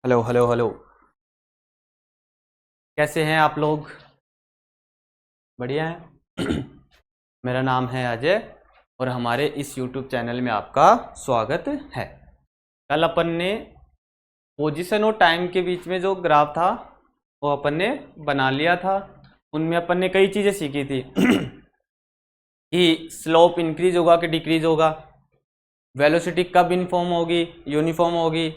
Hello hello hello. कैसे हैं आप लोग? बढ़िया हैं। मेरा नाम है अजय और हमारे इस YouTube चैनल में आपका स्वागत है। कल अपन ने पोजीशन और टाइम के बीच में जो ग्राफ था वो अपन ने बना लिया था। उनमें अपन ने कई चीज़ें सीखी थी कि स्लोप इंक्रीज होगा कि डिक्रीज होगा, वेलोसिटी कब यूनिफॉर्म होगी, यूनिफॉर्म होगी,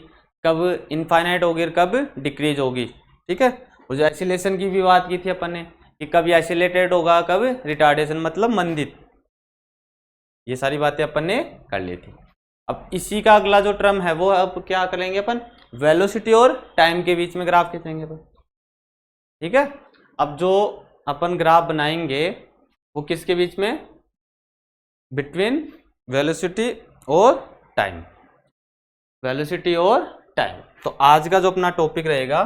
कब इनफाइनाइट होगी और कब डिक्रीज होगी। ठीक है। और जो एक्सीलेशन की भी बात की थी अपन ने कि कब आइसोलेटेड होगा, कब रिटार्डेशन मतलब मंदित। ये सारी बातें अपन ने कर ली थी। अब इसी का अगला जो टर्म है वो अब क्या करेंगे अपन, वेलोसिटी और टाइम के बीच में ग्राफ खींचेंगे अपन। ठीक है। अब जो अपन ग्राफ बनाएंगे वो किसके बीच में, बिटवीन वेलोसिटी और टाइम, वेलोसिटी और टाइम। तो आज का जो अपना टॉपिक रहेगा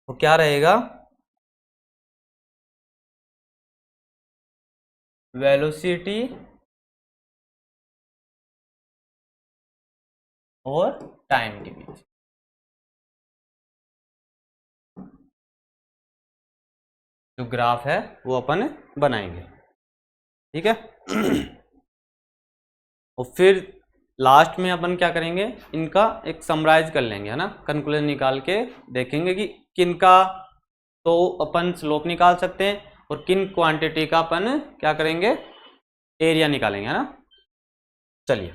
वो क्या रहेगा, वेलोसिटी और टाइम के बीच जो ग्राफ है वो अपन बनाएंगे। ठीक है। और फिर लास्ट में अपन क्या करेंगे, इनका एक समराइज कर लेंगे, है ना, कंक्लूजन निकाल के देखेंगे कि किनका तो अपन स्लोप निकाल सकते हैं और किन क्वांटिटी का अपन क्या करेंगे, एरिया निकालेंगे, है ना। चलिए,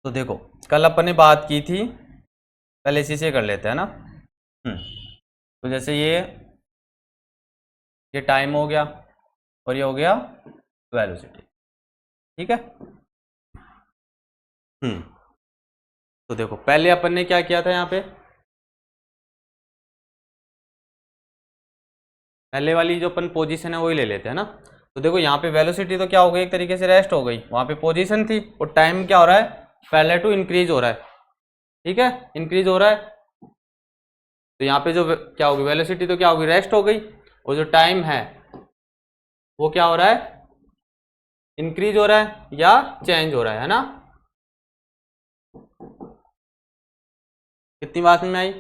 तो देखो कल अपन ने बात की थी, पहले इसी से कर लेते हैं ना। तो जैसे ये टाइम हो गया और ये हो गया वेलोसिटी। ठीक है। तो देखो पहले अपन ने क्या किया था, यहाँ पे पहले वाली जो अपन पोजीशन है वही ले लेते हैं ना। तो देखो यहाँ पे वेलोसिटी तो क्या हो गई, एक तरीके से रेस्ट हो गई, वहाँ पे पोजीशन थी, और टाइम क्या हो रहा है, पहले टू इंक्रीज हो रहा है। ठीक है, इंक्रीज हो रहा है। तो यहाँ पे जो क्या होगी, वेलोसिटी तो क्या होगी, रेस्ट हो गई, और जो टाइम है वो क्या हो रहा है, इंक्रीज हो रहा है या चेंज हो रहा है ना। कितनी बात में आई।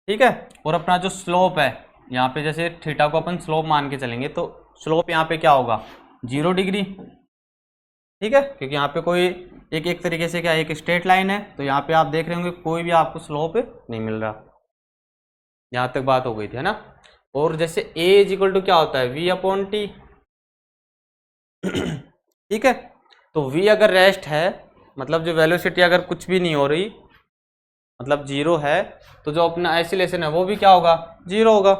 ठीक है। और अपना जो स्लोप है यहाँ पे, जैसे थीटा को अपन स्लोप मान के चलेंगे तो स्लोप यहाँ पे क्या होगा, 0 डिग्री। ठीक है, क्योंकि यहाँ पे कोई एक तरीके से क्या, एक स्ट्रेट लाइन है, तो यहाँ पे आप देख रहे होंगे कोई भी आपको स्लोप नहीं मिल रहा। यहाँ तक बात हो गई थी, है ना। और जैसे a इज इक्वल टू क्या होता है, v अपॉन टी। ठीक है। तो v अगर रेस्ट है, मतलब जो वेलोसिटी अगर कुछ भी नहीं हो रही, मतलब 0 है, तो जो अपना आइसोलेशन है वो भी क्या होगा, 0 होगा।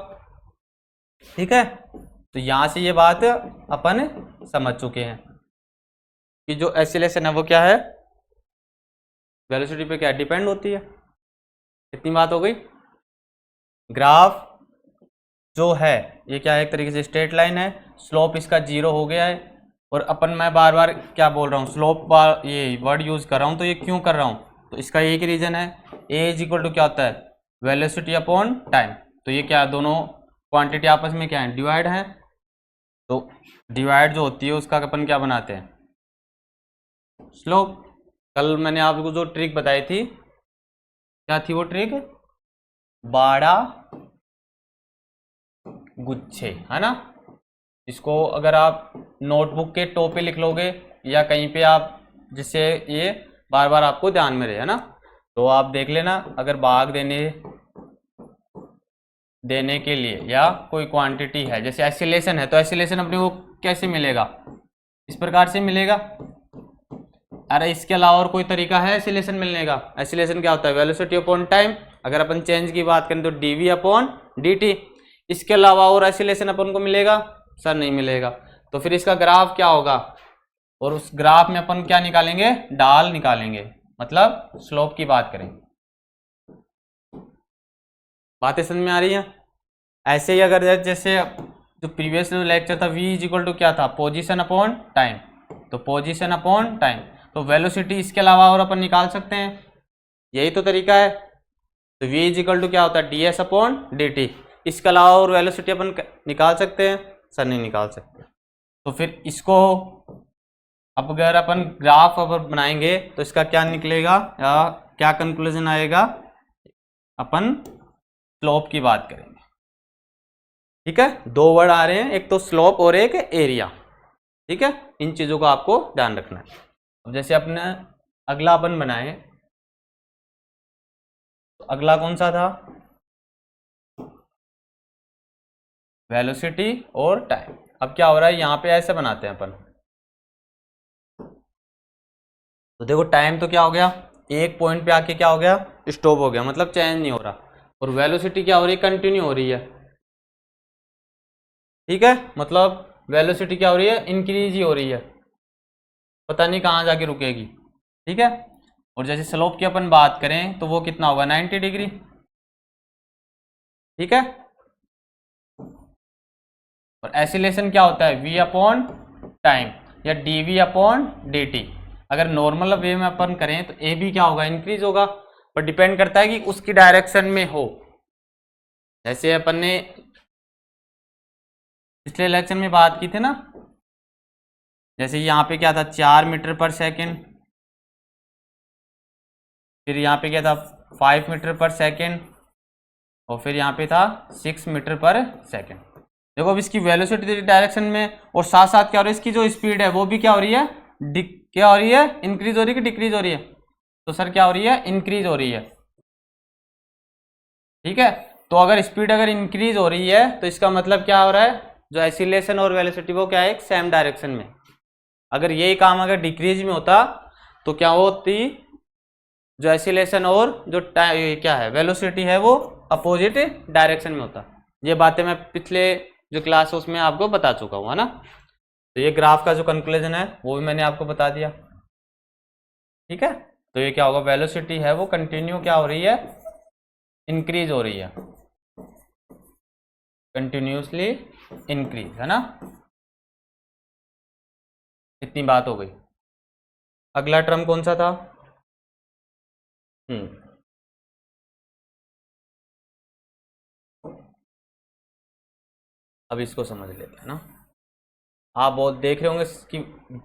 ठीक है। तो यहाँ से ये बात अपन समझ चुके हैं कि जो आइसोलेशन है वो क्या है, वेलोसिटी पे क्या डिपेंड होती है। कितनी बात हो गई। ग्राफ जो है ये क्या है, एक तरीके से स्ट्रेट लाइन है, स्लोप इसका 0 हो गया है। और अपन मैं बार बार क्या बोल रहा हूँ, स्लोप बार ये वर्ड यूज कर रहा हूँ, तो ये क्यों कर रहा हूँ, तो इसका एक ही रीजन है, ए इज इक्वल टू क्या होता है, वेलोसिटी अपॉन टाइम। तो ये क्या है, दोनों क्वांटिटी आपस में क्या है, डिवाइड है। तो डिवाइड जो होती है उसका अपन क्या बनाते हैं, स्लोप। कल मैंने आपको जो ट्रिक बताई थी, क्या थी वो ट्रिक, 12 गुच्छे, है ना। इसको अगर आप नोटबुक के टॉप पे लिख लोगे या कहीं पे आप, जिससे ये बार बार आपको ध्यान में रहे, है ना, तो आप देख लेना। अगर भाग देने के लिए या कोई क्वांटिटी है, जैसे एक्सीलेशन है, तो एक्सीलेशन अपने को कैसे मिलेगा, इस प्रकार से मिलेगा। अरे इसके अलावा और कोई तरीका है एक्सीलेशन मिलने का। एक्सीलेशन क्या होता है, वेलोसिटी अपॉन टाइम। अगर अपन चेंज की बात करें तो dv अपॉन dt। इसके अलावा और एक्सीलेशन अपन को मिलेगा, सर नहीं मिलेगा। तो फिर इसका ग्राफ क्या होगा, और उस ग्राफ में अपन क्या निकालेंगे, ढाल निकालेंगे, मतलब स्लोप की बात करेंगे। बातें समझ में आ रही है। ऐसे ही अगर जैसे जो प्रीवियस लेक्चर था, v इज इक्वल टू क्या था, पोजीशन अपॉन टाइम। तो पोजीशन अपॉन टाइम, तो वेलोसिटी इसके अलावा और अपन निकाल सकते हैं, यही तो तरीका है। तो v इज इक्वल टू क्या होता है, ds अपॉन dt। इसके अलावा और वेलोसिटी अपन निकाल सकते हैं, सर नहीं निकाल सकते। तो फिर इसको अब अगर अपन ग्राफ अगर बनाएंगे तो इसका क्या निकलेगा, या क्या कंक्लूजन आएगा, अपन स्लोप की बात करेंगे। ठीक है, दो वर्ड आ रहे हैं, एक तो स्लोप और एक एरिया। ठीक है, इन चीजों का आपको ध्यान रखना है। अब जैसे अपने अगला अपन बनाए, तो अगला कौन सा था, वेलोसिटी और टाइम। अब क्या हो रहा है, यहाँ पे ऐसे बनाते हैं अपन, तो देखो टाइम तो क्या हो गया, एक पॉइंट पे आके क्या हो गया, स्टॉप हो गया, मतलब चेंज नहीं हो रहा। और वेलोसिटी क्या हो रही है, कंटिन्यू हो रही है। ठीक है, मतलब वेलोसिटी क्या हो रही है, इंक्रीज ही हो रही है, पता नहीं कहाँ जाके रुकेगी। ठीक है, और जैसे स्लोप की अपन बात करें तो वो कितना होगा, 90 डिग्री। ठीक है, और एसिलेशन क्या होता है, v अपॉन टाइम या dv अपॉन dt। अगर नॉर्मल वे में अपन करें तो ए भी क्या होगा, इंक्रीज होगा, पर डिपेंड करता है कि उसकी डायरेक्शन में हो। जैसे अपन ने पिछले लेक्चर में बात की थी ना, जैसे यहाँ पे क्या था, 4 मीटर पर सेकेंड, फिर यहाँ पे क्या था 5 मीटर पर सेकेंड, और फिर यहाँ पे था 6 मीटर पर सेकेंड। देखो अब इसकी वेलोसिटी डायरेक्शन में, और साथ साथ क्या हो रहा है, इसकी जो स्पीड है वो भी क्या हो रही है, क्या हो रही है, इंक्रीज हो रही है कि डिक्रीज हो रही है, तो सर क्या हो रही है, इंक्रीज हो रही है। ठीक है, तो अगर स्पीड अगर इंक्रीज हो रही है तो इसका मतलब क्या हो रहा है, जो एसिलेशन और वेलोसिटी वो क्या है, एक सेम डायरेक्शन में। अगर यही काम अगर डिक्रीज में होता तो क्या होती, जो एसिलेशन और जो क्या है वेलोसिटी है वो अपोजिट डायरेक्शन में होता। ये बातें मैं पिछले जो क्लास है उसमें आपको बता चुका हूँ, है ना। तो ये ग्राफ का जो कंक्लूजन है वो भी मैंने आपको बता दिया। ठीक है, तो ये क्या होगा, वेलोसिटी है वो कंटिन्यू क्या हो रही है, इंक्रीज हो रही है, कंटिन्यूसली इंक्रीज, है ना। इतनी बात हो गई। अगला टर्म कौन सा था, अब इसको समझ लेते हैं ना। आप बहुत देख रहे होंगे कि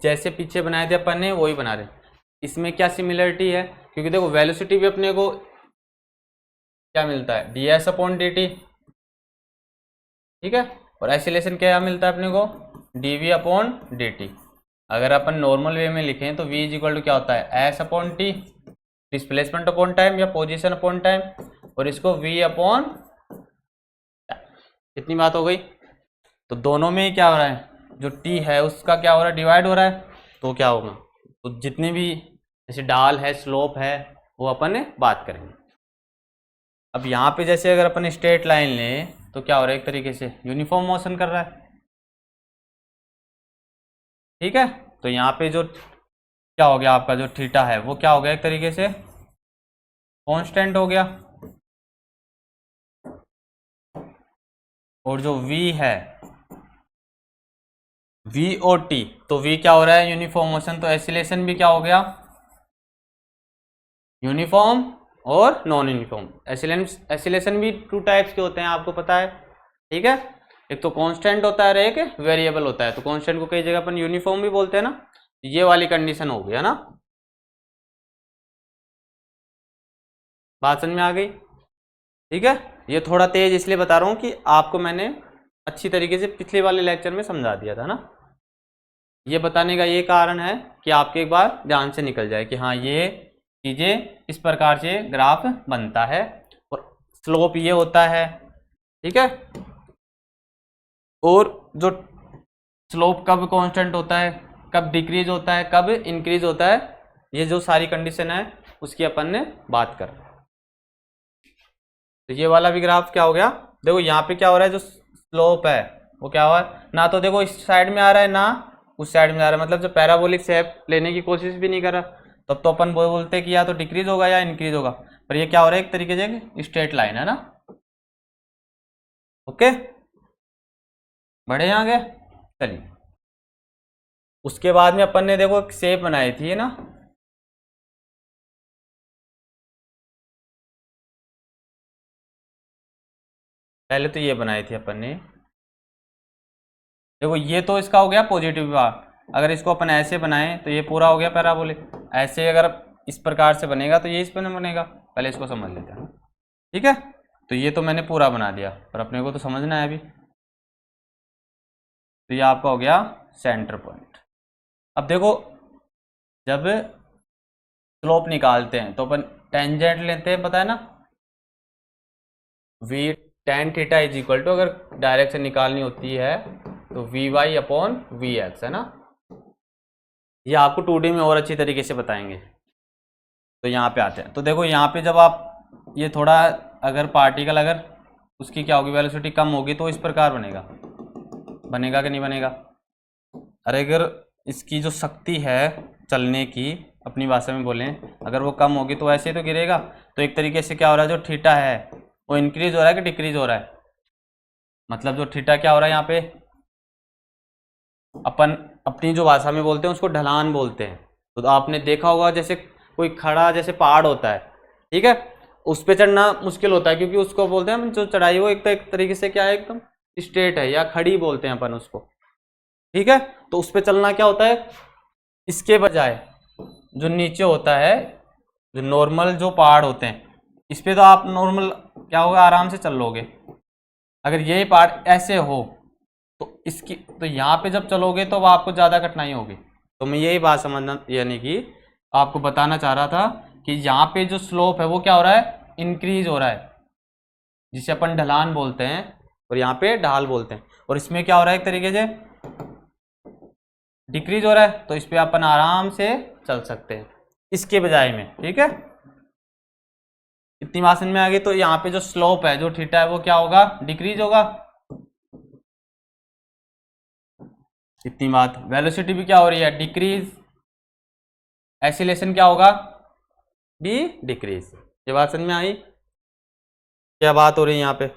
जैसे पीछे बनाए थे अपन ने वही बना रहे। इसमें क्या सिमिलरिटी है, क्योंकि देखो वेलोसिटी भी अपने को क्या मिलता है, d s upon D T. ठीक है, और एसिलेशन क्या मिलता है अपने को, d we upon D t. अगर अपन नॉर्मल वे में लिखें तो v इज इक्वल टू क्या होता है, S upon T, displacement upon time या पोजीशन अपॉन टाइम, और इसको v अपॉन, इतनी बात हो गई। तो दोनों में ही क्या हो रहा है, जो t है उसका क्या हो रहा है, डिवाइड हो रहा है, तो क्या होगा, तो जितने भी जैसे डाल है, स्लोप है, वो अपन बात करेंगे। अब यहाँ पे जैसे अगर अपन स्ट्रेट लाइन लें तो क्या हो रहा है, एक तरीके से यूनिफॉर्म मोशन कर रहा है। ठीक है, तो यहाँ पे जो क्या हो गया, आपका जो थीटा है वो क्या हो गया, एक तरीके से कांस्टेंट हो गया, और जो v है v और t, तो v क्या हो रहा है, यूनिफॉर्म मोशन, तो एसिलेशन भी क्या हो गया, यूनिफॉर्म और नॉन यूनिफॉर्म। एसिलेशन भी 2 टाइप्स के होते हैं, आपको पता है। ठीक है, एक तो कांस्टेंट होता है और एक वेरिएबल होता है। तो कांस्टेंट को कई जगह अपन यूनिफॉर्म भी बोलते हैं ना, ये वाली कंडीशन हो गया ना, बात समझ में आ गई। ठीक है, ये थोड़ा तेज इसलिए बता रहा हूँ कि आपको मैंने अच्छी तरीके से पिछले वाले लेक्चर में समझा दिया था ना। ये बताने का ये कारण है कि आपके एक बार ध्यान से निकल जाए कि हाँ ये चीज़ें इस प्रकार से ग्राफ बनता है और स्लोप ये होता है। ठीक है, और जो स्लोप कब कांस्टेंट होता है, कब डिक्रीज होता है, कब इंक्रीज होता है, ये जो सारी कंडीशन है उसकी अपन ने बात कर। तो ये वाला भी ग्राफ क्या हो गया, देखो यहाँ पे क्या हो रहा है, जो स्लोप है वो क्या हुआ है, ना तो देखो इस साइड में आ रहा है ना उस साइड में आ रहा है, मतलब जो पैराबोलिक शेप लेने की कोशिश भी नहीं कर रहा, तब तो अपन बोलते हैं कि या तो डिक्रीज होगा या इंक्रीज होगा। पर ये क्या हो रहा है, एक तरीके से स्ट्रेट लाइन है ना। ओके, बढ़े यहाँ गए, चलिए। उसके बाद में अपन ने देखो एक शेप बनाई थी, है ना। पहले तो ये बनाई थी अपन ने, देखो ये तो इसका हो गया पॉजिटिव भाग। अगर इसको अपन ऐसे बनाएं तो ये पूरा हो गया पैराबोलिक। ऐसे अगर इस प्रकार से बनेगा तो ये इस पर बनेगा। पहले इसको समझ लेते हैं, ठीक है। तो ये तो मैंने पूरा बना दिया, पर अपने को तो समझना है अभी। तो ये आपका हो गया सेंटर पॉइंट। अब देखो, जब स्लोप निकालते हैं तो अपन टेंजेंट लेते हैं, पता है ना, v tan theta is equal to, अगर डायरेक्शन निकालनी होती है तो v y upon v x, है ना। ये आपको 2D में और अच्छी तरीके से बताएंगे। तो यहाँ पे आते हैं, तो देखो यहाँ पे जब आप ये थोड़ा, अगर पार्टिकल अगर उसकी क्या होगी, वेलोसिटी कम होगी तो इस प्रकार बनेगा, बनेगा कि नहीं बनेगा। अरे अगर इसकी जो शक्ति है चलने की, अपनी भाषा में बोलें, अगर वो कम होगी तो ऐसे ही तो गिरेगा। तो एक तरीके से क्या हो रहा है, जो थीटा है वो इंक्रीज हो रहा है कि डिक्रीज हो रहा है। मतलब जो थीटा क्या हो रहा है यहाँ पे, अपन अपनी जो भाषा में बोलते हैं उसको ढलान बोलते हैं। तो आपने देखा होगा जैसे कोई खड़ा जैसे पहाड़ होता है, ठीक है, उस पर चढ़ना मुश्किल होता है, क्योंकि उसको बोलते हैं हम, जो चढ़ाई वो एक तरीके से क्या है, एकदम स्ट्रेट है या खड़ी बोलते हैं अपन उसको, ठीक है। तो उस पर चलना क्या होता है, इसके बजाय जो नीचे होता है, जो नॉर्मल जो पहाड़ होते हैं, इस पे तो आप नॉर्मल क्या होगा, आराम से चल लोगे। अगर ये पहाड़ ऐसे हो तो इसकी, तो यहाँ पे जब चलोगे तो आपको ज़्यादा कठिनाई होगी। तो मैं यही बात समझना, यानी कि आपको बताना चाह रहा था कि यहाँ पे जो स्लोप है वो क्या हो रहा है, इंक्रीज हो रहा है, जिसे अपन ढलान बोलते हैं, और यहाँ पे ढाल बोलते हैं। और इसमें क्या हो रहा है, एक तरीके से डिक्रीज हो रहा है, तो इस पर अपन आराम से चल सकते हैं इसके बजाय में, ठीक है। इतनी बात समझ में आ गई। तो यहाँ पे जो स्लोप है, जो थीटा है, वो क्या होगा, डिक्रीज होगा। इतनी बात। वेलोसिटी भी क्या हो रही है, डिक्रीज। एक्सीलरेशन क्या होगा, भी डिक्रीज। ये बात समझ में आई, क्या बात हो रही है यहाँ पे,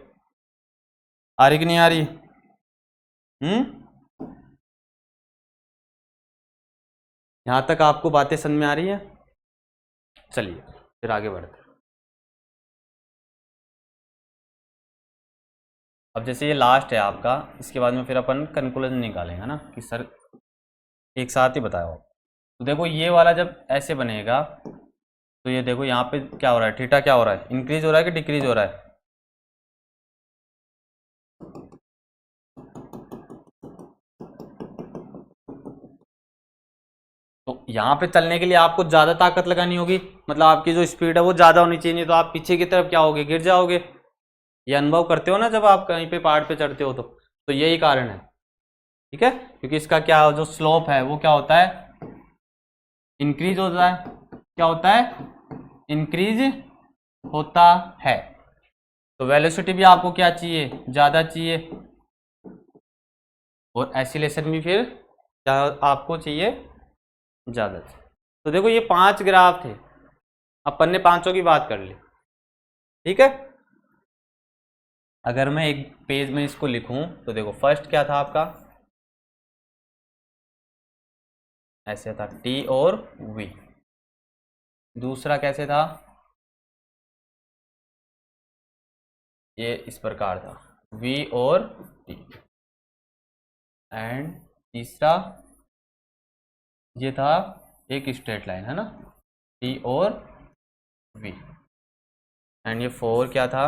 आ रही कि नहीं आ रही? यहाँ तक आपको बातें समझ में आ रही है? चलिए फिर आगे बढ़ते हैं। अब जैसे ये लास्ट है आपका, इसके बाद में फिर अपन कंक्लूजन निकालेंगे ना, कि सर एक साथ ही बताया हो। तो देखो ये वाला जब ऐसे बनेगा तो ये देखो यहाँ पे क्या हो रहा है, थीटा क्या हो रहा है, इंक्रीज हो रहा है कि डिक्रीज हो रहा है? तो यहाँ पे चलने के लिए आपको ज़्यादा ताकत लगानी होगी, मतलब आपकी जो स्पीड है वो ज़्यादा होनी चाहिए, नहीं तो आप पीछे की तरफ क्या होगे, गिर जाओगे। ये अनुभव करते हो ना जब आप कहीं पे पहाड़ पे चढ़ते हो, तो यही कारण है, ठीक है। क्योंकि इसका क्या जो स्लोप है वो क्या होता है, इंक्रीज होता है। क्या होता है, इंक्रीज होता है। तो वेलोसिटी भी आपको क्या चाहिए, ज़्यादा चाहिए, और एक्सीलरेशन भी फिर क्या आपको चाहिए, ज़्यादा चाहिए। तो देखो ये 5 ग्राफ थे, अपन ने पांचों की बात कर ली, ठीक है। अगर मैं एक पेज में इसको लिखूं तो देखो, फर्स्ट क्या था आपका, ऐसे था टी और वी। दूसरा कैसे था, ये इस प्रकार था, वी और टी। एंड तीसरा ये था एक स्ट्रेट लाइन, है ना, टी और वी। एंड ये 4 क्या था,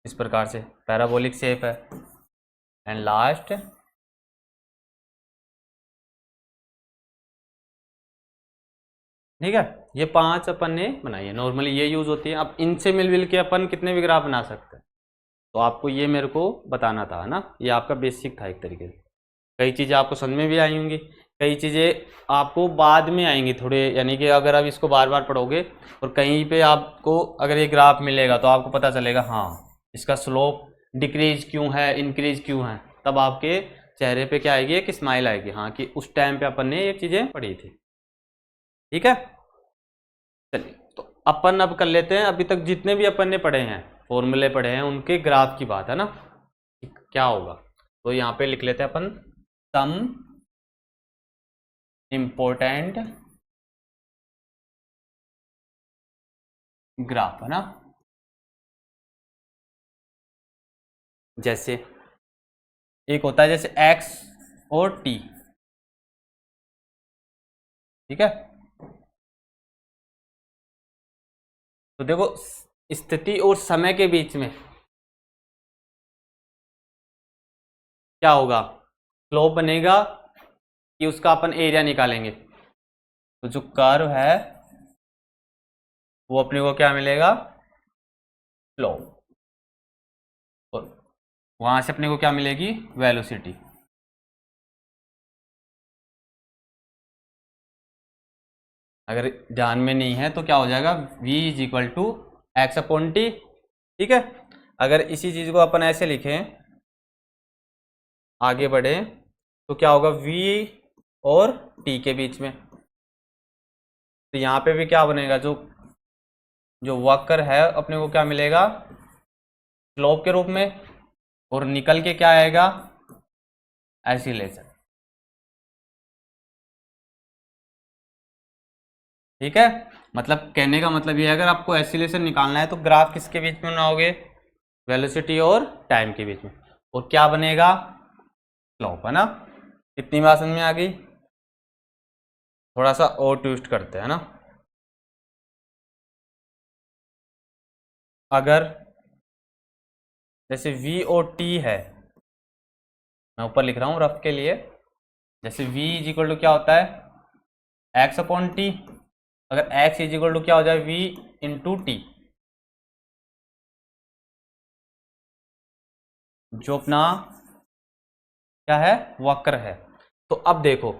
इस प्रकार से पैराबोलिक शेप है। एंड लास्ट ठीक है, ये 5 अपन ने बनाई है, नॉर्मली ये यूज होती है। अब इनसे मिल के अपन कितने भी ग्राफ बना सकते हैं, तो आपको ये मेरे को बताना था ना, ये आपका बेसिक था एक तरीके से। कई चीज़ें आपको समझ में भी आई होंगी, कई चीज़ें आपको बाद में आएंगी थोड़े, यानी कि अगर आप इसको बार बार पढ़ोगे और कहीं पे आपको अगर ये ग्राफ मिलेगा तो आपको पता चलेगा, हाँ इसका स्लोप डिक्रीज क्यों है, इंक्रीज क्यों है, तब आपके चेहरे पे क्या आएगी, एक स्माइल आएगी, हाँ कि उस टाइम पे अपन ने ये चीज़ें पढ़ी थी, ठीक है। चलिए तो अपन अब कर लेते हैं, अभी तक जितने भी अपन ने पढ़े हैं, फॉर्मूले पढ़े हैं, उनके ग्राफ की बात है ना, क्या होगा। तो यहाँ पे लिख लेते हैं अपन, सम इम्पोर्टेंट ग्राफ, है ना। जैसे एक होता है जैसे एक्स और टी, ठीक है। तो देखो स्थिति और समय के बीच में क्या होगा, स्लोप बनेगा कि उसका अपन एरिया निकालेंगे। तो जो कर्व है वो अपने को क्या मिलेगा, स्लोप, और वहां से अपने को क्या मिलेगी, वेलोसिटी। अगर ध्यान में नहीं है तो क्या हो जाएगा, v is equal to x upon t, ठीक है। अगर इसी चीज को अपन ऐसे लिखें, आगे बढ़े, तो क्या होगा, v और t के बीच में, तो यहाँ पे भी क्या बनेगा, जो जो वक्र है अपने को क्या मिलेगा, स्लोप के रूप में, और निकल के क्या आएगा, एसिलेशन, ठीक है। मतलब कहने का मतलब ये है, अगर आपको एसिलेशन निकालना है तो ग्राफ किसके बीच में बनाओगे, वेलोसिटी और टाइम के बीच में, और क्या बनेगा, स्लोप, है ना। कितनी बात समझ में आ गई। थोड़ा सा और ट्विस्ट करते हैं ना, अगर जैसे v और t है, मैं ऊपर लिख रहा हूँ रफ के लिए, जैसे v इज इक्वल टू क्या होता है, x अपॉन टी, अगर x इज इक्वल टू क्या हो जाए, v इंटू टी, जो अपना क्या है, वक्र है। तो अब देखो,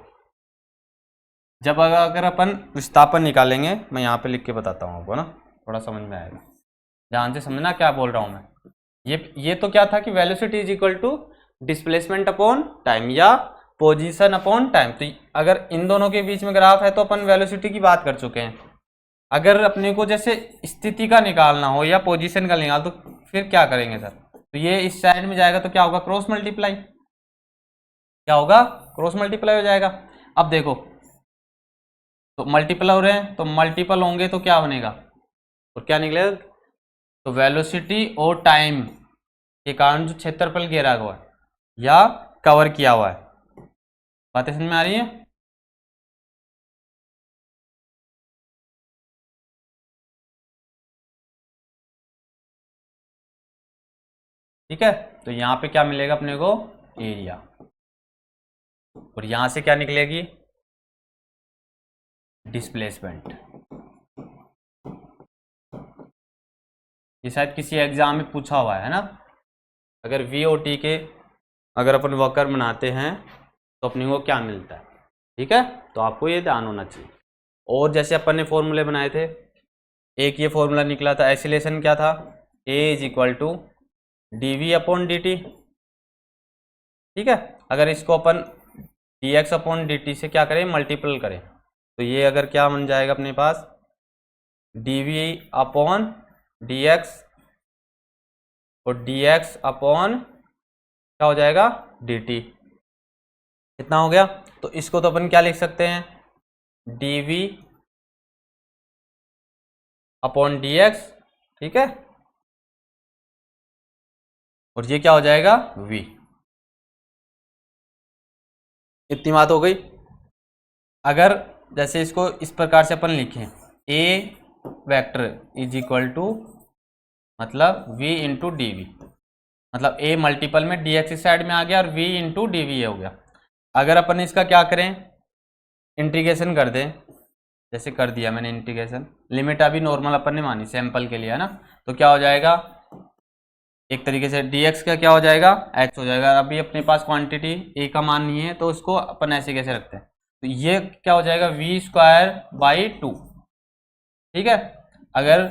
जब अगर अपन विस्थापन निकालेंगे, मैं यहाँ पे लिख के बताता हूँ आपको ना, थोड़ा समझ में आएगा, ध्यान से समझना क्या बोल रहा हूँ मैं। ये तो क्या था कि velocity is equal to displacement upon time या पोजीशन अपॉन टाइम। तो अगर इन दोनों के बीच में ग्राफ है तो अपन वेलोसिटी की बात कर चुके हैं। अगर अपने को जैसे स्थिति का निकालना हो या पोजीशन का निकाल, तो फिर क्या करेंगे सर, तो ये इस साइड में जाएगा तो क्या होगा, क्रॉस मल्टीप्लाई, क्या होगा, क्रॉस मल्टीप्लाई हो जाएगा। अब देखो, तो मल्टीपल हो रहे हैं, तो मल्टीपल होंगे तो क्या बनेगा, और क्या निकलेगा, तो वेलोसिटी और टाइम के कारण जो क्षेत्रफल घेरा हुआ है या कवर किया हुआ है, बातें समझ में आ रही है। ठीक है, तो यहाँ पे क्या मिलेगा अपने को, एरिया, और यहां से क्या निकलेगी, डिस्प्लेसमेंट। ये शायद किसी एग्जाम में पूछा हुआ है ना, अगर वी और टी के अगर अपन वक्र बनाते हैं तो अपने को क्या मिलता है, ठीक है। तो आपको ये ध्यान होना चाहिए। और जैसे अपन ने फॉर्मूले बनाए थे, एक ये फॉर्मूला निकला था, एसिलेशन क्या था, A is equal to D we upon D T, ठीक है। अगर इसको अपन D X upon D T से क्या करें, मल्टीपल करें, तो ये अगर क्या बन जाएगा अपने पास, D we upon D X, और डी एक्स अपॉन क्या हो जाएगा, डी टी, कितना हो गया। तो इसको तो अपन क्या लिख सकते हैं, d we upon D x, ठीक है, और ये क्या हो जाएगा, v। इतनी बात हो गई। अगर जैसे इसको इस प्रकार से अपन लिखें, a vector is equal to मतलब v इंटू डी वी, मतलब a मल्टीपल में dx इस साइड में आ गया और v इंटू डी वी हो गया। अगर अपन इसका क्या करें, इंटीग्रेशन कर दें, जैसे कर दिया मैंने इंटीग्रेशन, लिमिट अभी नॉर्मल अपन ने मानी सैंपल के लिए, है ना, तो क्या हो जाएगा, एक तरीके से dx का क्या हो जाएगा, h हो जाएगा। अभी अपने पास क्वांटिटी a का मान नहीं है तो उसको अपन ऐसे कैसे रखते हैं, तो ये क्या हो जाएगा, v स्क्वायर बाई 2, ठीक है। अगर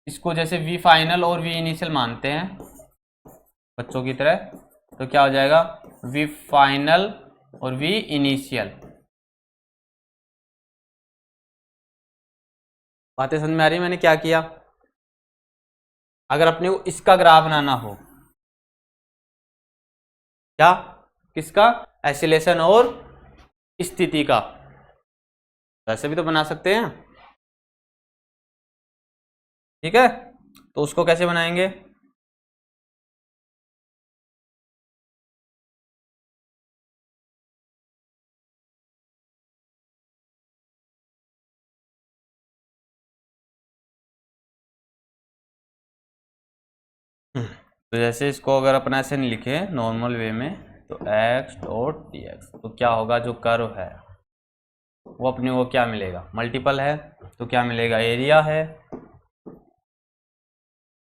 इसको जैसे v फाइनल और v इनिशियल मानते हैं बच्चों की तरह, तो क्या हो जाएगा, v फाइनल और v इनिशियल। बातें समझ में आ रही है मैंने क्या किया। अगर अपने को इसका ग्राफ बनाना हो, क्या, किसका, एसिलेशन और स्थिति का, वैसे भी तो बना सकते हैं, ठीक है। तो उसको कैसे बनाएंगे, तो जैसे इसको अगर अपन ऐसे नहीं लिखे नॉर्मल वे में, तो x डॉट dx, तो क्या होगा, जो कर्व है वो अपने को क्या मिलेगा, मल्टीपल है, तो क्या मिलेगा, एरिया है,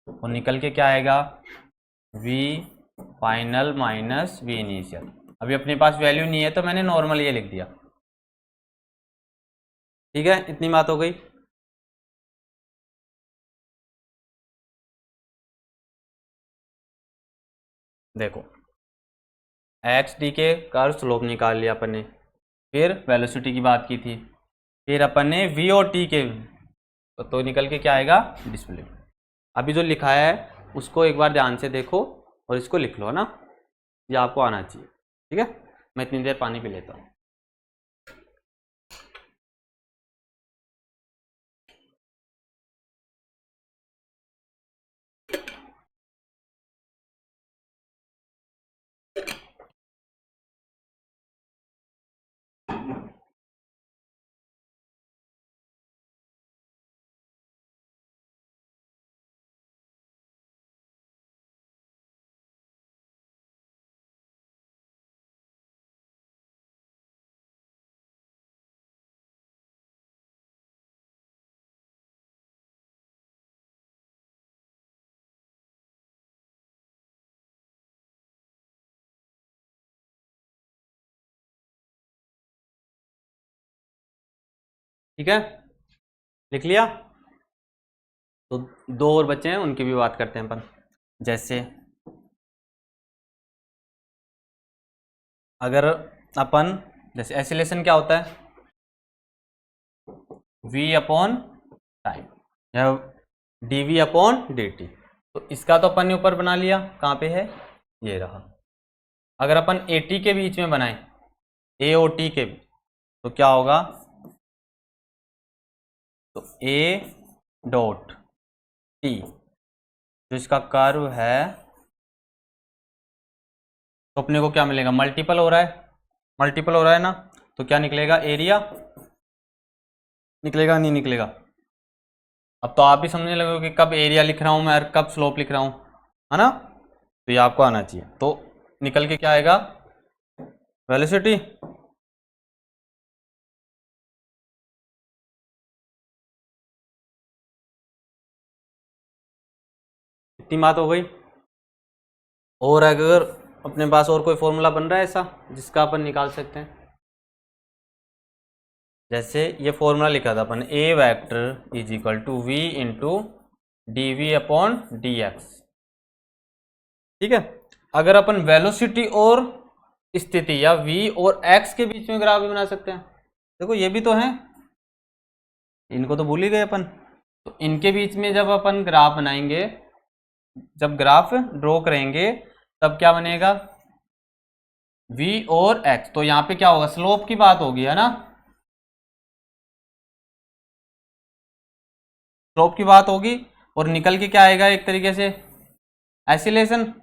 और निकल के क्या आएगा, v final minus v initial. अभी अपने पास वैल्यू नहीं है तो मैंने नॉर्मल ये लिख दिया। ठीक है, इतनी बात हो गई। देखो एक्स डी के कर्व स्लोप निकाल लिया अपन ने, फिर वेलोसिटी की बात की थी, फिर अपन ने वी और टी के तो निकल के क्या आएगा, डिस्प्ले। अभी जो लिखा है उसको एक बार ध्यान से देखो और इसको लिख लो, है ना, ये आपको आना चाहिए। ठीक है, मैं इतनी देर पानी पी लेता हूँ। ठीक है, लिख लिया। तो दो और बच्चे हैं, उनकी भी बात करते हैं अपन। जैसे अगर अपन, जैसे एसिलेशन क्या होता है, v अपॉन टाइम या dv अपॉन dt। तो इसका तो अपन ने ऊपर बना लिया, कहाँ पे है, ये रहा। अगर अपन AT के बीच में बनाए, A और T के बीच, तो क्या होगा, तो A डॉट T जो इसका कर्व है, तो अपने को क्या मिलेगा, मल्टीपल हो रहा है, मल्टीपल हो रहा है ना, तो क्या निकलेगा, एरिया निकलेगा, नहीं निकलेगा। अब तो आप भी समझने लगे कि कब एरिया लिख रहा हूं मैं और कब स्लोप लिख रहा हूं, है ना, तो ये आपको आना चाहिए। तो निकल के क्या आएगा, वेलोसिटी, इतनी बात हो गई। और अगर अपने पास और कोई फॉर्मूला बन रहा है ऐसा जिसका अपन निकाल सकते हैं, जैसे ये फॉर्मूला लिखा था अपन, A vector is equal to V into D we upon D x. ठीक है, अगर अपन वेलोसिटी और स्थिति या v और x के बीच में ग्राफ भी बना सकते हैं। देखो ये भी तो है, इनको तो भूल ही गए अपन। तो इनके बीच में जब अपन ग्राफ बनाएंगे, जब ग्राफ ड्रॉ करेंगे, तब क्या बनेगा, v और x। तो यहाँ पे क्या होगा, स्लोप की बात होगी, है ना, स्लोप की बात होगी। और निकल के क्या आएगा, एक तरीके से एसिलेशन,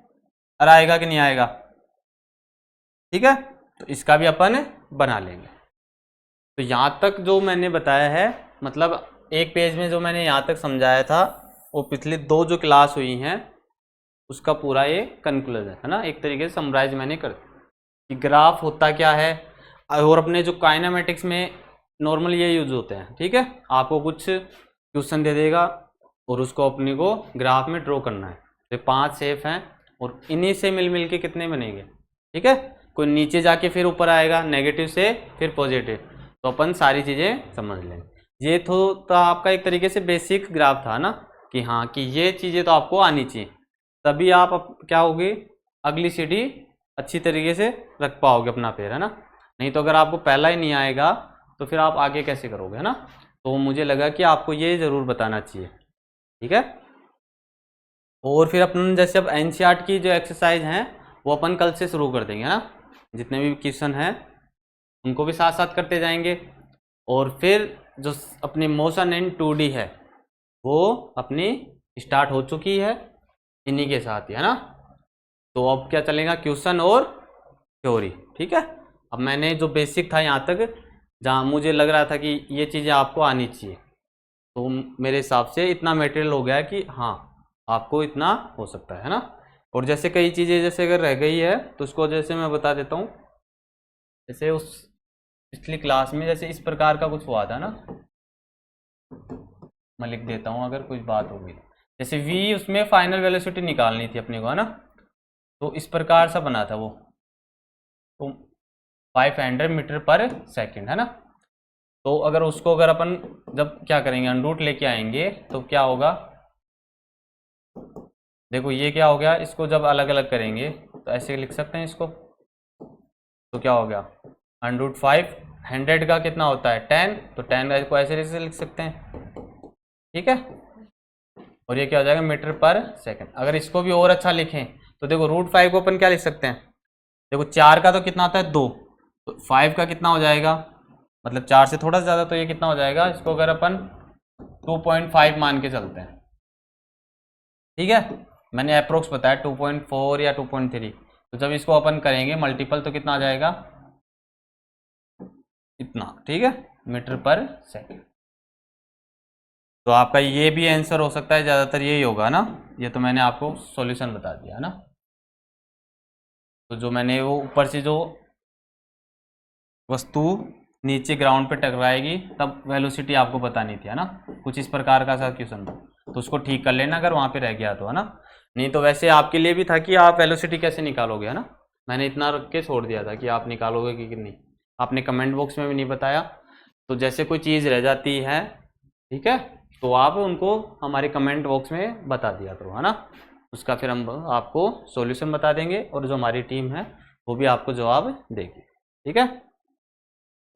और आएगा कि नहीं आएगा। ठीक है, तो इसका भी अपन बना लेंगे। तो यहाँ तक जो मैंने बताया है, मतलब एक पेज में जो मैंने यहाँ तक समझाया था, वो पिछली दो जो क्लास हुई हैं उसका पूरा ये कंक्लूजन है ना, एक तरीके से समराइज मैंने कर कि ग्राफ होता क्या है। और अपने जो काइनेमेटिक्स में नॉर्मल ये यूज होते हैं। ठीक है, आपको कुछ क्वेश्चन दे देगा और उसको अपने को ग्राफ में ड्रॉ करना है। तो 5 शेप हैं और इन्हीं से मिल के कितने बनेंगे। ठीक है, कोई नीचे जाके फिर ऊपर आएगा, नेगेटिव से फिर पॉजिटिव, तो अपन सारी चीज़ें समझ लेंगे। ये तो आपका एक तरीके से बेसिक ग्राफ था ना, कि हाँ कि ये चीज़ें तो आपको आनी चाहिए, तभी आप क्या होगी, अगली सीढ़ी अच्छी तरीके से रख पाओगे अपना पैर, है ना। नहीं तो अगर आपको पहला ही नहीं आएगा तो फिर आप आगे कैसे करोगे, है ना। तो मुझे लगा कि आपको ये ज़रूर बताना चाहिए। ठीक है, और फिर अपन जैसे अब एनसीईआरटी की जो एक्सरसाइज हैं वो अपन कल से शुरू कर देंगे, है ना। जितने भी क्वेश्चन हैं उनको भी साथ साथ करते जाएंगे। और फिर जो अपनी मोशन इन 2D है वो अपनी स्टार्ट हो चुकी है इन्हीं के साथ ही, है ना। तो अब क्या चलेगा, क्वेश्चन और थ्योरी। ठीक है, अब मैंने जो बेसिक था यहाँ तक, जहाँ मुझे लग रहा था कि ये चीज़ें आपको आनी चाहिए, तो मेरे हिसाब से इतना मटेरियल हो गया है कि हाँ आपको इतना हो सकता है ना। और जैसे कई चीज़ें जैसे अगर रह गई है तो उसको जैसे मैं बता देता हूँ। जैसे उस पिछली क्लास में जैसे इस प्रकार का कुछ हुआ था ना, मैं लिख देता हूँ अगर कुछ बात होगी। जैसे v उसमें फाइनल वेलोसिटी निकालनी थी अपने को, है ना। तो इस प्रकार सा बना था वो, तो 500 मीटर पर सेकंड, है ना। तो अगर उसको अगर अपन जब क्या करेंगे अनरूट लेके आएंगे तो क्या होगा, देखो ये क्या हो गया, इसको जब अलग अलग करेंगे तो ऐसे लिख सकते हैं इसको। तो क्या हो गया, अंडरूट 5, 100 का कितना होता है 10, तो 10 को ऐसे लिख सकते हैं, ठीक है। और ये क्या हो जाएगा मीटर पर सेकंड। अगर इसको भी और अच्छा लिखें तो देखो √5 को अपन क्या लिख सकते हैं, देखो 4 का तो कितना आता है 2, तो 5 का कितना हो जाएगा, मतलब 4 से थोड़ा ज़्यादा, तो ये कितना हो जाएगा, इसको अगर अपन 2.5 मान के चलते हैं, ठीक है। मैंने अप्रोक्स बताया 2.4 या 2.3, तो जब इसको अपन करेंगे मल्टीपल तो कितना आ जाएगा, इतना, ठीक है, मीटर पर सेकंड। तो आपका ये भी आंसर हो सकता है, ज़्यादातर यही होगा ना। ये तो मैंने आपको सॉल्यूशन बता दिया ना। तो जो मैंने वो ऊपर से जो वस्तु नीचे ग्राउंड पे टकराएगी तब वेलोसिटी आपको बतानी थी, है ना। कुछ इस प्रकार का सा क्वेश्चन था, तो उसको ठीक कर लेना अगर वहाँ पे रह गया तो, है ना। नहीं तो वैसे आपके लिए भी था कि आप वेलोसिटी कैसे निकालोगे, है ना। मैंने इतना रख के छोड़ दिया था कि आप निकालोगे कि नहीं, आपने कमेंट बॉक्स में भी नहीं बताया। तो जैसे कोई चीज़ रह जाती है, ठीक है, तो आप उनको हमारे कमेंट बॉक्स में बता दिया करो, है ना। उसका फिर हम आपको सॉल्यूशन बता देंगे और जो हमारी टीम है वो भी आपको जवाब देगी, ठीक है।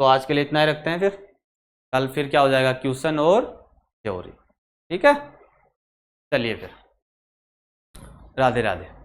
तो आज के लिए इतना ही रखते हैं, फिर कल फिर क्या हो जाएगा, क्वेश्चन और थ्योरी, ठीक है। चलिए फिर, राधे राधे।